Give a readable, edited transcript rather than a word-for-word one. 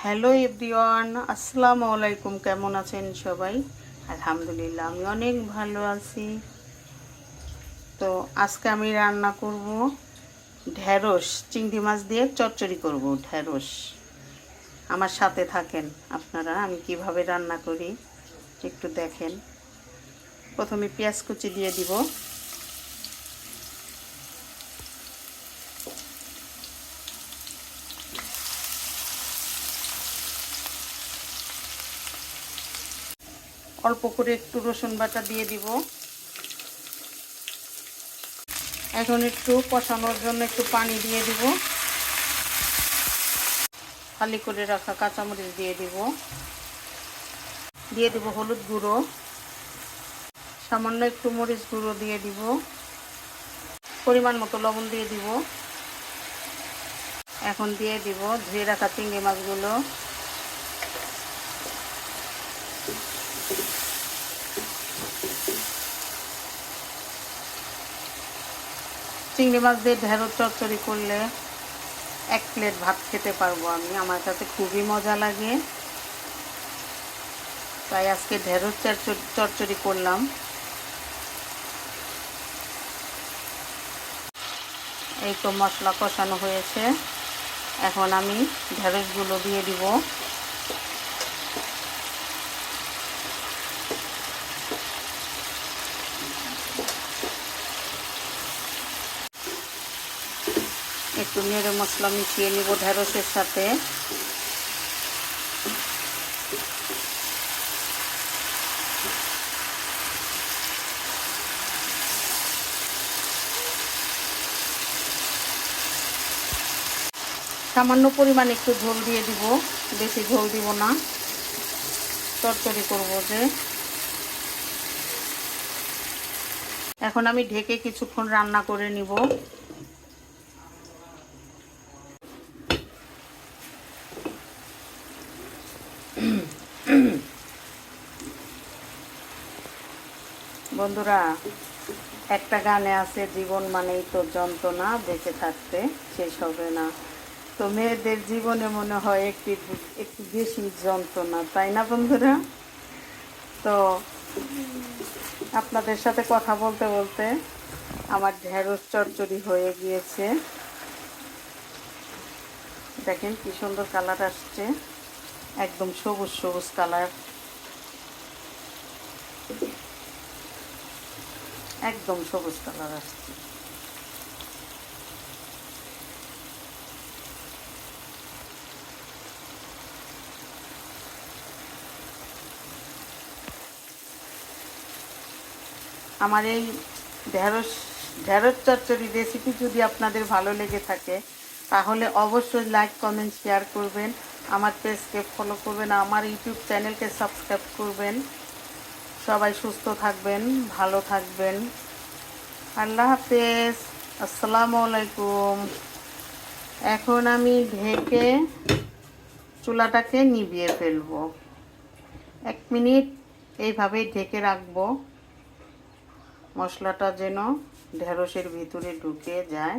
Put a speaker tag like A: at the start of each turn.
A: Hello everyone, আসসালামু আলাইকুম। কেমন আছেন সবাই? আলহামদুলিল্লাহ, আমি অনেক ভালো আছি। তো আজকে আমি রান্না করব ঢেঁড়স, চিংড়ি মাছ দিয়ে চচ্চড়ি করব ঢেঁড়স। আমার সাথে থাকেন আপনারা, আমি কিভাবে রান্না করি একটু দেখেন। প্রথমে পেঁয়াজ কুচি দিয়ে দিব, অল্প করে একটু রসুন বাটা দিয়ে দিব। এখন একটু কষানোর জন্য একটু পানি দিয়ে দিব। খালি করে রাখা কাঁচামরিচ দিয়ে দিব হলুদ গুঁড়ো, সামান্য একটু মরিচ গুঁড়ো দিয়ে দিব, পরিমাণ মতো লবণ দিয়ে দিব। এখন দিয়ে দিব ধুয়ে রাখা চিংড়ি মাছগুলো। চিংড়ি মাছ দিয়ে ঢেঁড়স চচ্চড়ি করলে 1 প্লেট ভাত খেতে পারবো আমি। আমার কাছে খুবই মজা লাগে, তাই আজকে ঢেঁড়স চচ্চড়ি করলাম। এই তো মশলা কষানো হয়েছে, এখন আমি ঢেঁড়সগুলো দিয়ে দিব। একটু নেড়ে মশলা মিশিয়ে নিব ঢেঁড়সের সাথে। সামান্য পরিমাণে একটু ঝোল দিয়ে দিব, বেশি ঝোল দিব না, চচ্চড়ি করব যে। এখন আমি ঢেকে কিছুক্ষণ রান্না করে নিব। বন্ধুরা, একটা গানে আছে, জীবন মানেই তো যন্ত্রণা, বেঁচে থাকতে শেষ হবে না। তো মেয়েদের জীবনে মনে হয় একটু বেশি যন্ত্রণা, তাই না বন্ধুরা? তো আপনাদের সাথে কথা বলতে বলতে আমার ঢেঁড়স চচ্চড়ি হয়ে গিয়েছে। দেখেন কি সুন্দর কালার আসছে, একদম সবুজ সবুজ কালার, একদম সবুজ কালার আসছে। আমার এই ঢেঁড়স চচ্চড়ি রেসিপি যদি আপনাদের ভালো লেগে থাকে তাহলে অবশ্যই লাইক, কমেন্ট, শেয়ার করবেন। আমার পেজকে ফলো করবেন, আমার ইউটিউব চ্যানেলকে সাবস্ক্রাইব করবেন। সবাই সুস্থ থাকবেন, ভালো থাকবেন। আল্লাহ হাফেজ, আসসালামু আলাইকুম। এখন আমি ঢেকে চুলাটাকে নিভিয়ে ফেলবো। 1 মিনিট এইভাবেই ঢেকে রাখবো, মশলাটা যেন ঢেঁড়সের ভিতরে ঢুকে যায়।